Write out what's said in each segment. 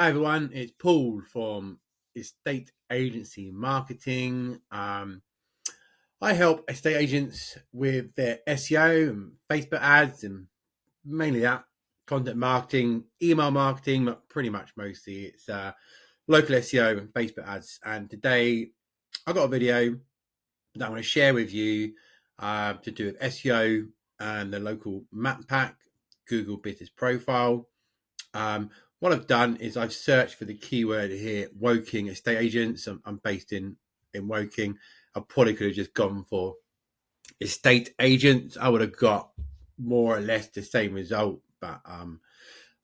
Hi everyone, it's Paul from Estate Agency Marketing. I help estate agents with their SEO and Facebook ads and mainly that, content marketing, email marketing, but pretty much mostly it's local SEO and Facebook ads. And today I've got a video that I want to share with you to do with SEO and the local map pack, Google Business Profile. What I've done is I've searched for the keyword here, Woking estate agents. I'm based in Woking. I probably could have just gone for estate agents. I would have got more or less the same result, but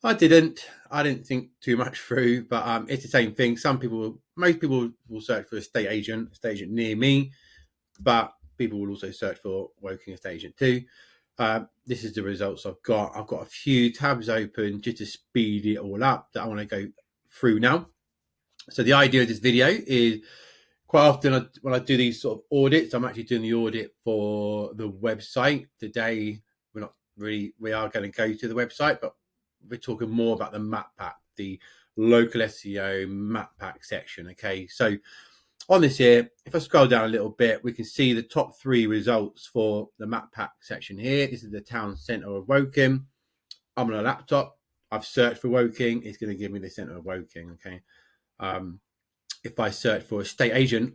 I didn't. I didn't think too much through, but it's the same thing. Most people will search for estate agent near me, but people will also search for Woking estate agent too. This is the results I've got. I've got a few tabs open just to speed it all up that I want to go through now. So the idea of this video is quite often when I do these sort of audits, I'm actually doing the audit for the website. Today, we are going to go to the website, but we're talking more about the map pack, the local SEO map pack section. Okay, so on this here, if I scroll down a little bit, we can see the top 3 results for the map pack section here. This is the town centre of Woking. I'm on a laptop. I've searched for Woking. It's going to give me the centre of Woking. Okay. If I search for estate agents,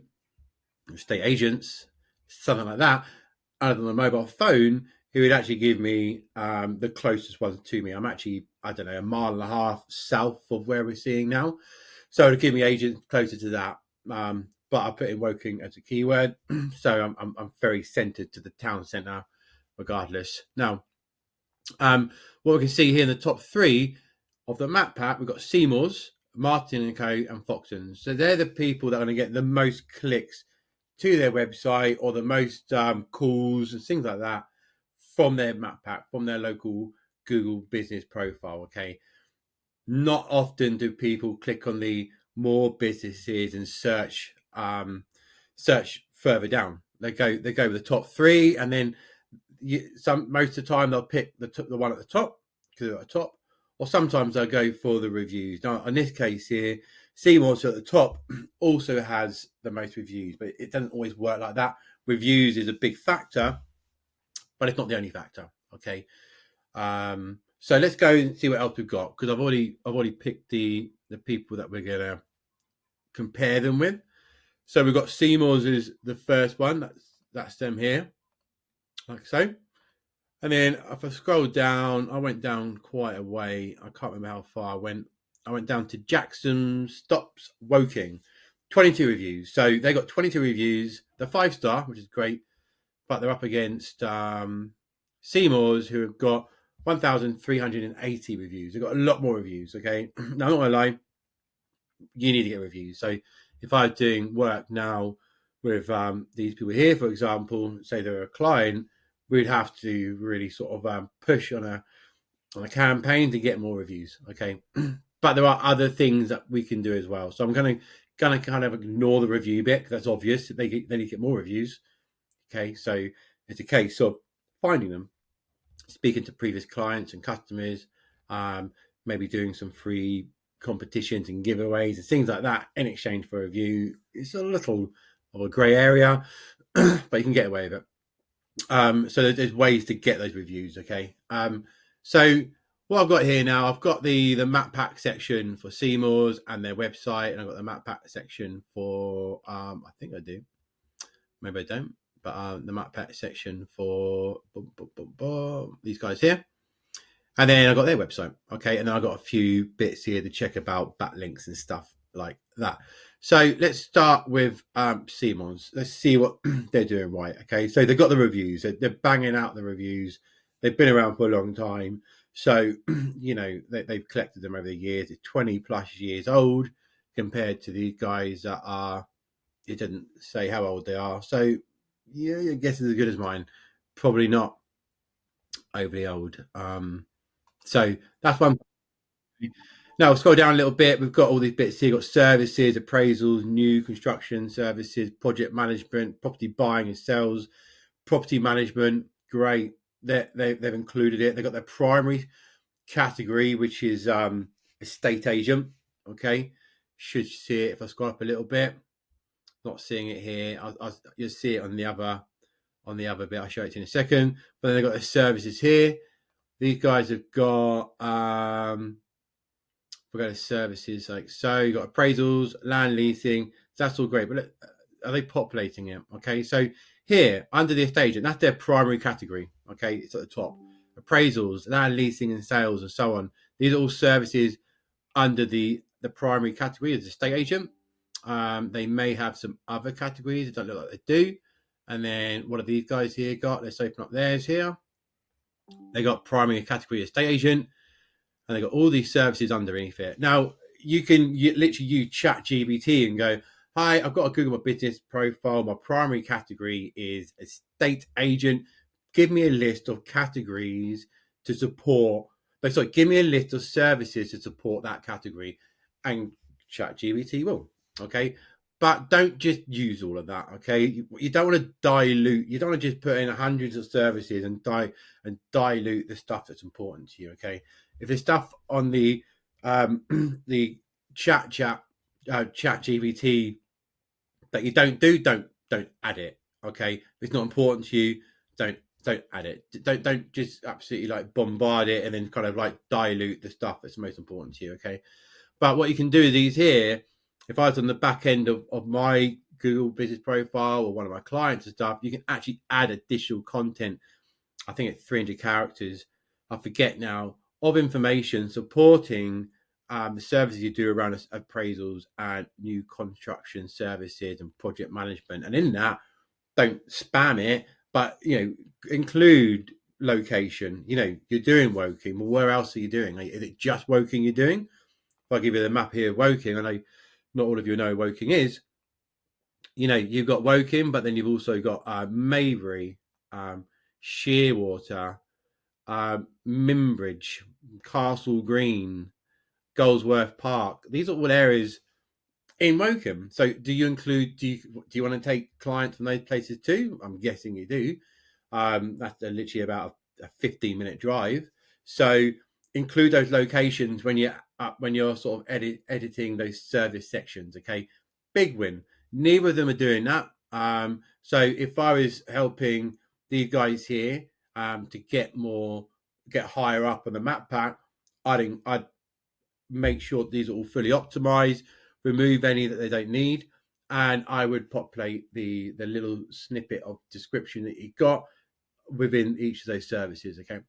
something like that, other than a mobile phone, it would actually give me the closest ones to me. I'm actually, I don't know, a mile and a half south of where we're seeing now. So it'll give me agents closer to that. But I put in Woking as a keyword, so I'm very centered to the town centre regardless. Now, what we can see here in the top 3 of the map pack, we've got Seymour's, Martin & Co and Foxtons. So they're the people that are going to get the most clicks to their website or the most calls and things like that from their map pack, from their local Google business profile. Okay. Not often do people click on the more businesses and search further down. They go with the top 3, and then most of the time they'll pick the one at the top because they're at the top, or sometimes they'll go for the reviews. Now in this case here, Seymour's at the top also has the most reviews, but it doesn't always work like that. Reviews is a big factor, but it's not the only factor. Okay. So let's go and see what else we've got, because I've already picked the people that we're gonna compare them with. So we've got Seymour's is the first one. That's them here, like so. And then if I scroll down, I went down quite a way. I can't remember how far I went. I went down to Jackson Stops Woking, 22 reviews. So they got 22 reviews. They're 5-star, which is great, but they're up against Seymour's, who have got 1,380 reviews. They've got a lot more reviews. Okay, now I'm not gonna lie, you need to get reviews. So if I'm doing work now with these people here, for example, say they're a client, we'd have to really sort of push on a campaign to get more reviews. Okay, but there are other things that we can do as well. So I'm gonna kind of ignore the review bit, because that's obvious. They need to get more reviews. Okay, so it's a case of finding them, speaking to previous clients and customers, maybe doing some free competitions and giveaways and things like that in exchange for a review. It's a little of a grey area, but you can get away with it. So there's ways to get those reviews. Okay. So what I've got here now, I've got the map pack section for Seymour's and their website, and I've got the map pack section for I think I do, maybe I don't, but the map pack section for these guys here. And then I got their website. Okay. And then I got a few bits here to check about backlinks and stuff like that. So let's start with Seymour's. Let's see what they're doing right. Okay. So they've got the reviews. They're banging out the reviews. They've been around for a long time. So, you know, they've collected them over the years. It's 20 plus years old compared to these guys that are, it didn't say how old they are. So, yeah, your guess is as good as mine. Probably not overly old. So that's one. Now scroll down a little bit. We've got all these bits here. You've got services, appraisals, new construction services, project management, property buying and sales, property management. Great. They've included it. They've got their primary category, which is estate agent. Okay, should see it if I scroll up a little bit. Not seeing it here. You'll see it on the other bit. I'll show it to you in a second. But then they've got the services here. These guys have got we've got services like so. You've got appraisals, land leasing. That's all great, but look, are they populating it? Okay, so here under the estate agent, that's their primary category. Okay, it's at the top. Appraisals, land leasing, and sales, and so on. These are all services under the primary category as estate agent. They may have some other categories. It don't look like they do. And then what have these guys here got? Let's open up theirs here. They got primary category estate agent, and they got all these services underneath it. Now you can literally use ChatGPT and go, "Hi, I've got a Google My Business profile. My primary category is estate agent. Give me a list of categories to support. Give me a list of services to support that category," and ChatGPT will. Okay, but don't just use all of that. Okay, you don't want to dilute. You don't want to just put in hundreds of services and dilute the stuff that's important to you. Okay, if there's stuff on the the chat GPT that you don't do, don't add it. Okay, if it's not important to you, don't add it. Don't just absolutely like bombard it and then kind of like dilute the stuff that's most important to you. Okay, but what you can do is these here. If I was on the back end of my Google business profile or one of my clients and stuff, you can actually add additional content. I think it's 300 characters. I forget now, of information supporting the services you do around appraisals and new construction services and project management. And in that, don't spam it, but include location. You're doing Woking. Well, where else are you doing? Is it just Woking you're doing? If I give you the map here of Woking, I know not all of you know Woking is. You've got Woking, but then you've also got Maybury, Shearwater, Mimbridge, Castle Green, Goldsworth Park. These are all areas in Woking. So do you want to take clients from those places too? I'm guessing you do. That's literally about a 15-minute drive. So include those locations when you're sort of editing those service sections. Okay, big win. Neither of them are doing that. So if I was helping these guys here to get higher up on the map pack, I'd make sure these are all fully optimized, remove any that they don't need, and I would populate the little snippet of description that you got within each of those services. Okay,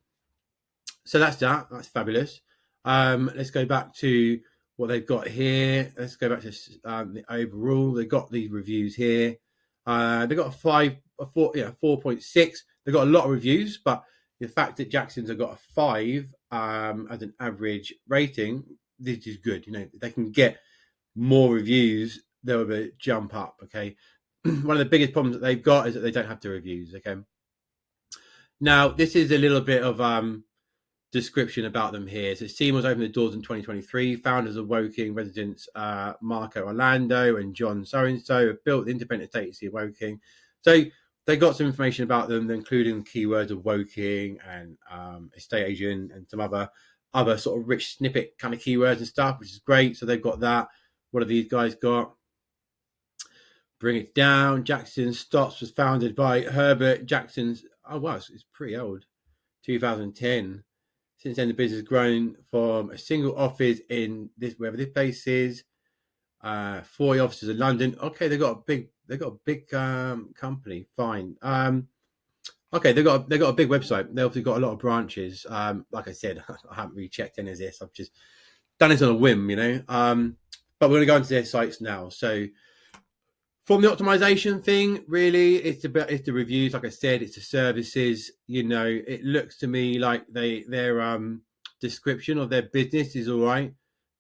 so that's fabulous. Let's go back to what they've got here. Let's go back to the overall. They've got these reviews here. They've got 4.6. They've got a lot of reviews, but the fact that Jackson's have got a 5 as an average rating, this is good. They can get more reviews, they'll jump up. Okay, one of the biggest problems that they've got is that they don't have the reviews. Okay, now this is a little bit of description about them here. So Seymour's opened the doors in 2023. Founders of Woking residents Marco Orlando and John so-and-so have built the independent agency of Woking. So they got some information about them, including the keywords of Woking and estate agent and some other sort of rich snippet kind of keywords and stuff, which is great. So they've got that. What have these guys got? Bring it down. Jackson Stotts was founded by Herbert Jackson's. Oh wow, it's pretty old. 2010. Since then, the business has grown from a single office in wherever this place is, 40 offices in London. Okay, they've got a big company. Fine. Okay, they've got a big website. They've obviously got a lot of branches. Like I said, I haven't really checked any of this. I've just done it on a whim, But we're going to go into their sites now. So from the optimization thing, really, it's the reviews. Like I said, it's the services. It looks to me like their description of their business is all right.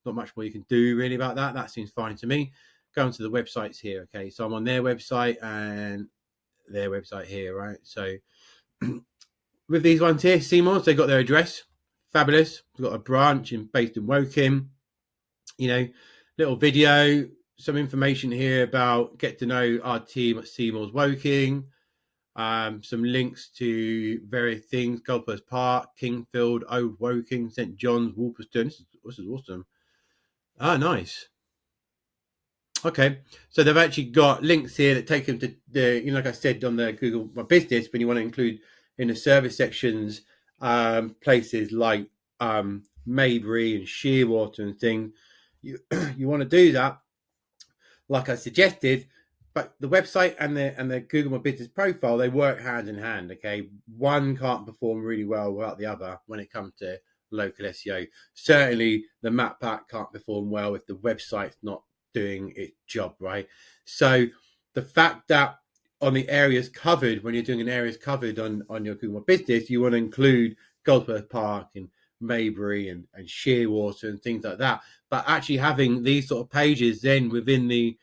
Not much more you can do really about that. That seems fine to me. Going to the websites here. Okay, so I'm on their website and their website here, right? So with these ones here, Seymour's, they got their address. Fabulous. They've got a branch based in Woking. Little video. Some information here about get to know our team at Seymour's Woking. Some links to various things: Goldsworth Park, Kingfield, Old Woking, St John's, Wolperston. This is awesome. Ah, nice. Okay, so they've actually got links here that take them to the, like I said on the Google My Business, when you want to include in the service sections, places like Maybury and Shearwater and things. You you want to do that, like I suggested, but the website and the Google My Business profile, they work hand in hand. Okay, one can't perform really well without the other when it comes to local SEO. Certainly, the map pack can't perform well if the website's not doing its job right. So, the fact that on the areas covered, when you're doing an areas covered on your Google My Business, you want to include Goldsworth Park and Maybury and Shearwater and things like that. But actually having these sort of pages then within the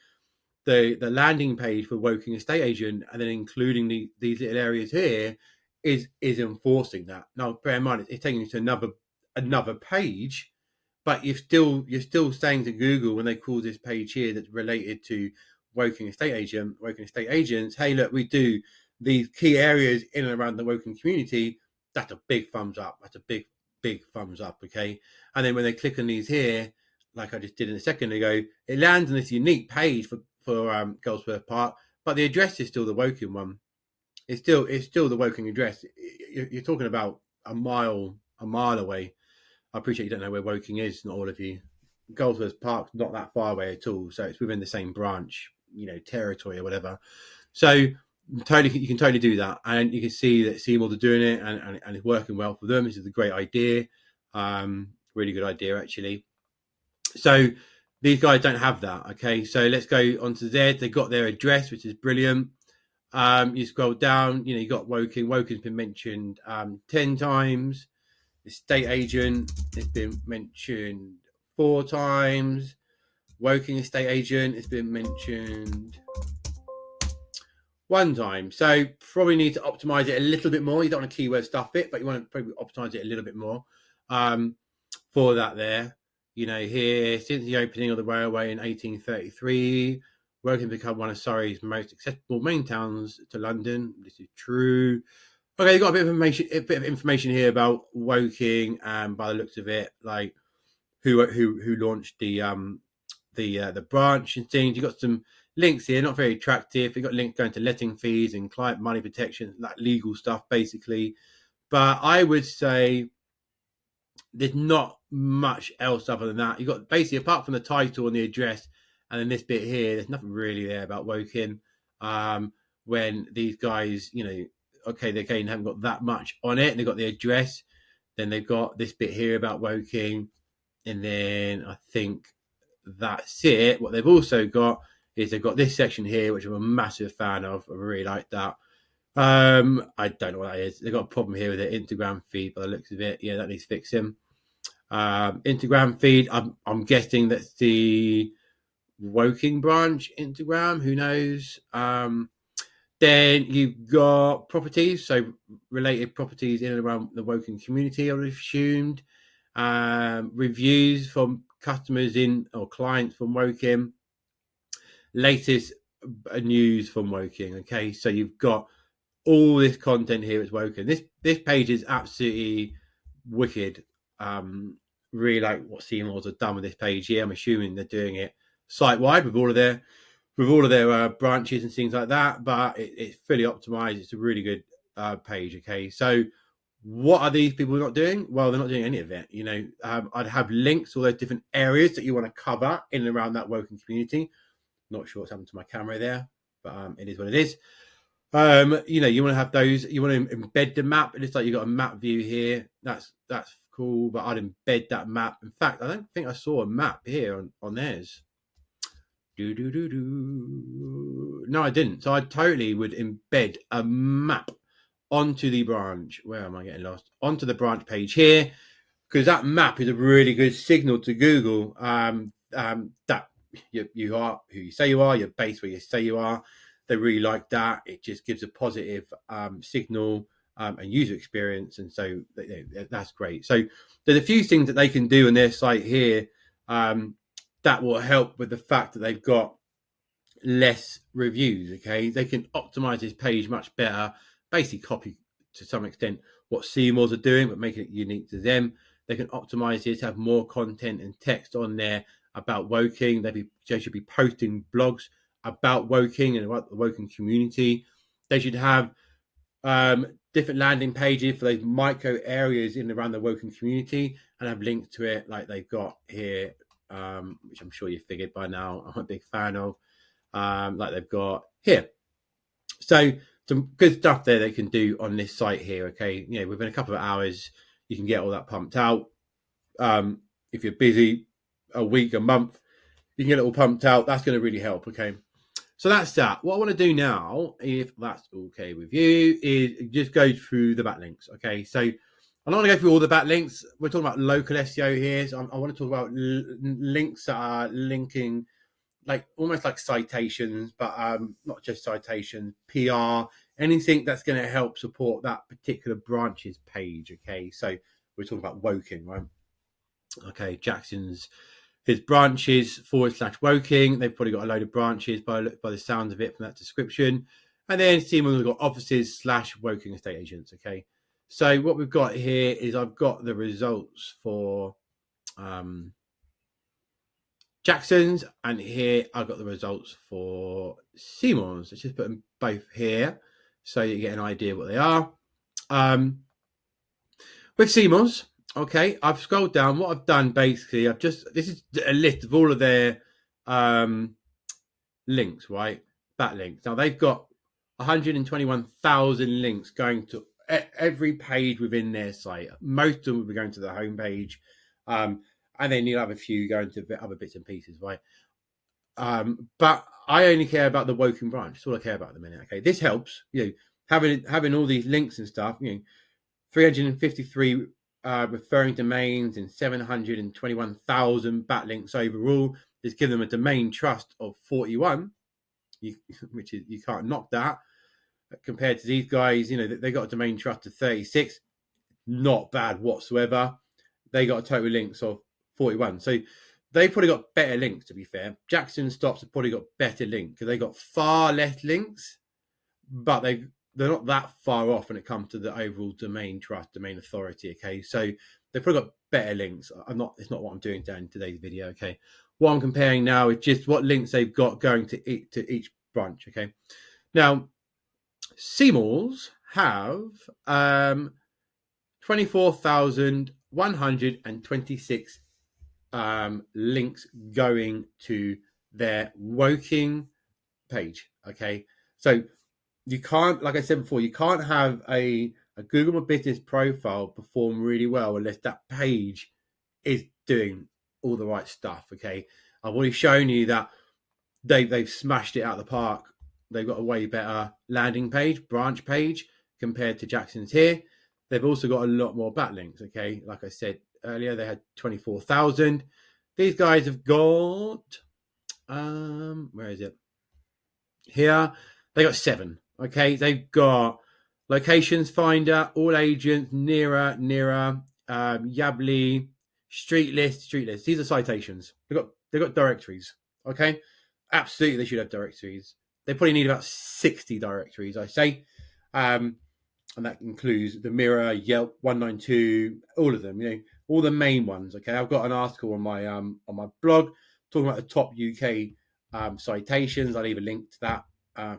landing page for Woking Estate Agent, and then including these little areas here, is enforcing that. Now, bear in mind, it's taking you to another page, but you're still saying to Google, when they call this page here that's related to Woking Estate Agents, hey, look, we do these key areas in and around the Woking community. That's a big thumbs up. That's a big thumbs up. Okay, and then when they click on these here, like I just did a second ago, it lands on this unique page for Goldsworth Park, but the address is still the Woking one. It's still the Woking address. You're talking about a mile away. I appreciate you don't know where Woking is, not all of you. Goldsworth Park's not that far away at all, so it's within the same branch, territory or whatever. So totally, you can totally do that, and you can see that Seymour's are doing it, and it's working well for them. This is a great idea, really good idea actually. So these guys don't have that. Okay, so let's go on to Z. They got their address, which is brilliant. You scroll down, you got Woking. Woking's been mentioned 10 times. Estate agent has been mentioned 4 times. Woking estate agent has been mentioned 1 time. So probably need to optimize it a little bit more. You don't want to keyword stuff it, but you want to probably optimize it a little bit more for that there. Here, since the opening of the railway in 1833, Woking become one of Surrey's most accessible main towns to London. This is true. Okay, you got a bit of information here about Woking, and by the looks of it, like who launched the branch and things. You got some links here, not very attractive. You got links going to letting fees and client money protection, like legal stuff, basically. But I would say there's not much else other than that. You got basically, apart from the title and the address, and then this bit here, there's nothing really there about Woking. When these guys, okay, they again haven't got that much on it. They've got the address, then they've got this bit here about Woking, and then I think that's it. What they've also got is they've got this section here, which I'm a massive fan of. I really like that. I don't know what that is. They've got a problem here with their Instagram feed by the looks of it. Yeah, that needs fixing. Instagram feed, I'm guessing that's the Woking branch Instagram. Who knows? Then you've got properties, so related properties in and around the Woking community, I've assumed. Reviews from customers in or clients from Woking. Latest news from Woking. Okay, so you've got all this content here at Woking. This page is absolutely wicked. Really like what Seymour's have done with this page here. I'm assuming they're doing it site wide with all of their branches and things like that. But it's fully optimized. It's a really good page. Okay, so what are these people not doing? Well, they're not doing any of it. I'd have links to all those different areas that you want to cover in and around that Woking community. Not sure what's happened to my camera there, but it is what it is. You want to have those. You want to embed the map. It looks like you got a map view here. That's cool, but I'd embed that map. In fact, I don't think I saw a map here on theirs. No, I didn't. So I totally would embed a map onto the branch. Where am I getting lost? Onto the branch page here, because that map is a really good signal to Google. That you are who you say you are. You're based where you say you are. They really like that. It just gives a positive signal and user experience, and so that's great. So there's a few things that they can do on their site here that will help with the fact that they've got less reviews. Okay, they can optimize this page much better, basically copy to some extent what Seymour's are doing, but making it unique to them. They can optimize this, have more content and text on there, about Woking. They should be posting blogs about Woking and about the Woking community. They should have different landing pages for those micro areas in and around the Woking community and have links to it like they've got here, which I'm sure you figured by now I'm a big fan of, like they've got here. So some good stuff there they can do on this site here. Okay, within a couple of hours you can get all that pumped out. If you're busy a week, a month, you can get it all pumped out. That's going to really help. Okay, so that's that. What I want to do now, if that's okay with you, is just go through the backlinks. Okay, so I'm not going to go through all the backlinks. We're talking about local SEO here. So I want to talk about links that are linking, like almost like citations, but not just citations, PR, anything that's going to help support that particular branch's page. Okay, so we're talking about Woking, right? Okay, Jackson's, his branches / Woking. They've probably got a load of branches by the sounds of it from that description. And then Seymour's got offices / Woking estate agents. Okay, so what we've got here is I've got the results for Jackson's, and here I've got the results for Seymour's. Let's just put them both here so you get an idea what they are. With Seymour's, okay, I've scrolled down. What I've done basically, this is a list of all of their links, right? Backlinks. Now they've got 121,000 links going to every page within their site. Most of them will be going to the homepage, and then you'll have a few going to other bits and pieces, right? But I only care about the Woking branch. That's all I care about at the minute. Okay, this helps. Having all these links and stuff. 353 referring domains and 721,000 backlinks overall. It's given them a domain trust of 41, which is, you can't knock that. Compared to these guys, they got a domain trust of 36, not bad whatsoever. They got a total links of 41, so they've probably got better links. To be fair, Jackson Stops have probably got better links because they got far less links, but they're not that far off when it comes to the overall domain trust, domain authority. Okay, so they've probably got better links. It's not what I'm doing down in today's video. Okay, what I'm comparing now is just what links they've got going to each branch. Okay, now Seymour's have 24,126 links going to their Woking page. Okay, so you can't, like I said before, you can't have a Google My Business profile perform really well unless that page is doing all the right stuff. Okay, I've already shown you that they've smashed it out of the park. They've got a way better landing page, branch page, compared to Jackson's here. They've also got a lot more backlinks. Okay, like I said earlier, they had 24,000. These guys have got where is it? Here they got 7. Okay, they've got locations finder, all agents, nearer, Yably, street list. These are citations. They've got directories. Okay, absolutely, they should have directories. They probably need about 60 directories, I say, and that includes the Mirror, Yelp, 192, all of them. All the main ones. Okay, I've got an article on my blog talking about the top UK citations. I'll leave a link to that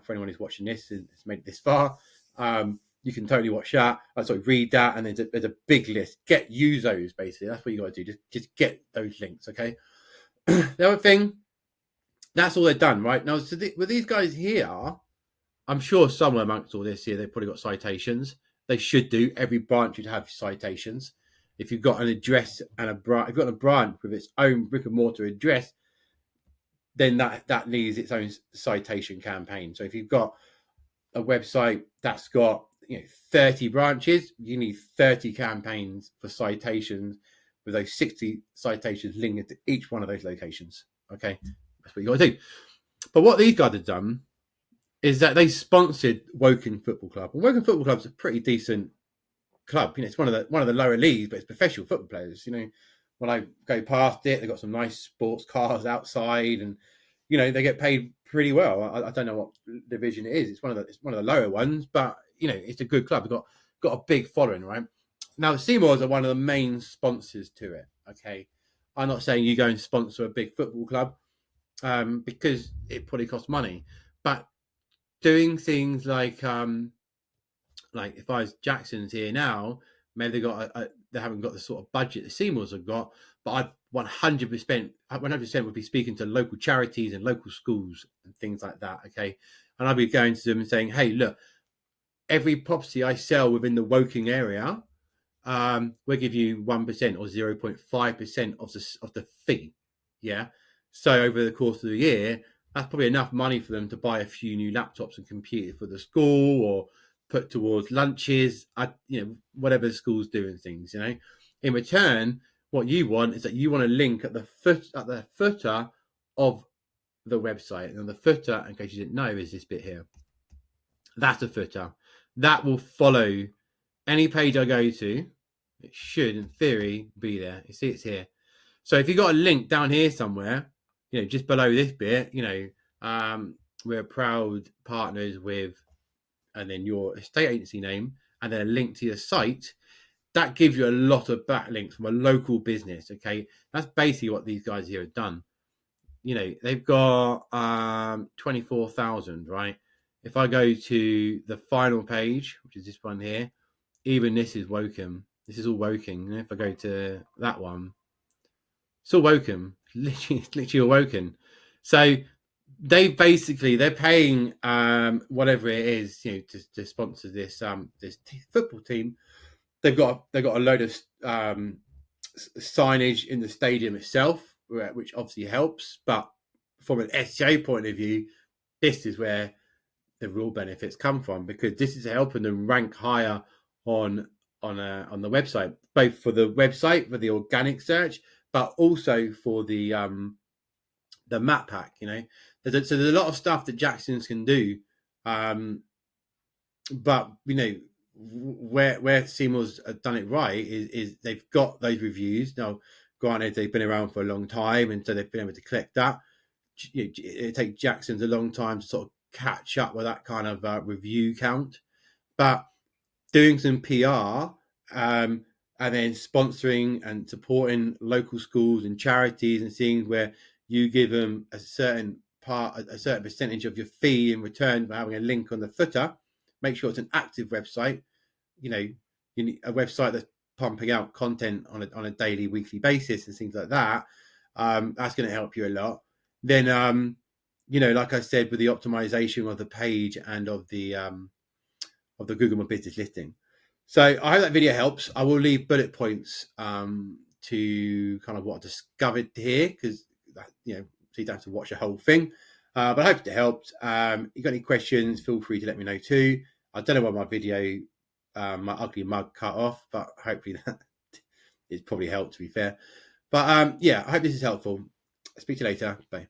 for anyone who's watching this and has made it this far. You can totally watch that. Read that, and there's a big list. Use those basically. That's what you got to do. Just get those links. Okay. The other thing, that's all they've done, right? Now, so with these guys here, I'm sure somewhere amongst all this here, they've probably got citations. They should do. Every branch should have citations. If you've got an address and if you've got a branch with its own brick and mortar address, then that needs its own citation campaign. So if you've got a website that's got 30 branches, you need 30 campaigns for citations with those 60 citations linked to each one of those locations. Okay, that's what you got to do. But what these guys have done is that they sponsored Woking Football Club. And Woking Football Club's a pretty decent club. It's one of the lower leagues, but it's professional football players. When I go past it, they've got some nice sports cars outside, and they get paid pretty well. I don't know what division it is. It's one of the lower ones, but it's a good club. They've got a big following, right? Now the Seymours are one of the main sponsors to it. Okay, I'm not saying you go and sponsor a big football club, because it probably costs money. But doing things like if I was Jackson's here now, maybe they haven't got the sort of budget the Seymours have got, but I 100% would be speaking to local charities and local schools and things like that. Okay, and I'd be going to them and saying, hey, look, every property I sell within the Woking area, we'll give you 1% or 0.5% of the fee. Yeah. So over the course of the year, that's probably enough money for them to buy a few new laptops and computers for the school, or put towards lunches, whatever the school's doing things, In return, what you want is that you want to link at the footer of the website. And the footer, in case you didn't know, is this bit here. That's the footer. That will follow any page I go to. It should, in theory, be there. You see, it's here. So if you've got a link down here somewhere, just below this bit, we're proud partners with, and then your estate agency name, and then a link to your site, that gives you a lot of backlinks from a local business. Okay, that's basically what these guys here have done. They've got 24,000, right? If I go to the final page, which is this one here, even this is Woking. This is all Woking. If I go to that one, it's all Woking. It's literally all Woking. So they're paying whatever it is, to sponsor this football team. They've got a load of signage in the stadium itself, which obviously helps. But from an SEO point of view, this is where the real benefits come from, because this is helping them rank higher on the website, both for the website, for the organic search, but also for the map pack. So there's a lot of stuff that Jackson's can do, but where Seymour's done it right is they've got those reviews. Now, granted, they've been around for a long time, and so they've been able to collect that. It takes Jackson's a long time to sort of catch up with that kind of review count, but doing some PR, and then sponsoring and supporting local schools and charities, and seeing where you give them a certain percentage of your fee in return for having a link on the footer. Make sure it's an active website. You need a website that's pumping out content on a daily, weekly basis and things like that. That's going to help you a lot. Then, like I said, with the optimization of the page and of the Google My Business listing. So I hope that video helps. I will leave bullet points to kind of what I discovered here, because so you don't have to watch the whole thing. But I hope it helped. You got any questions, feel free to let me know too. I don't know why my video, my ugly mug cut off, but hopefully that it's probably helped, to be fair. But I hope this is helpful. I'll speak to you later. Bye.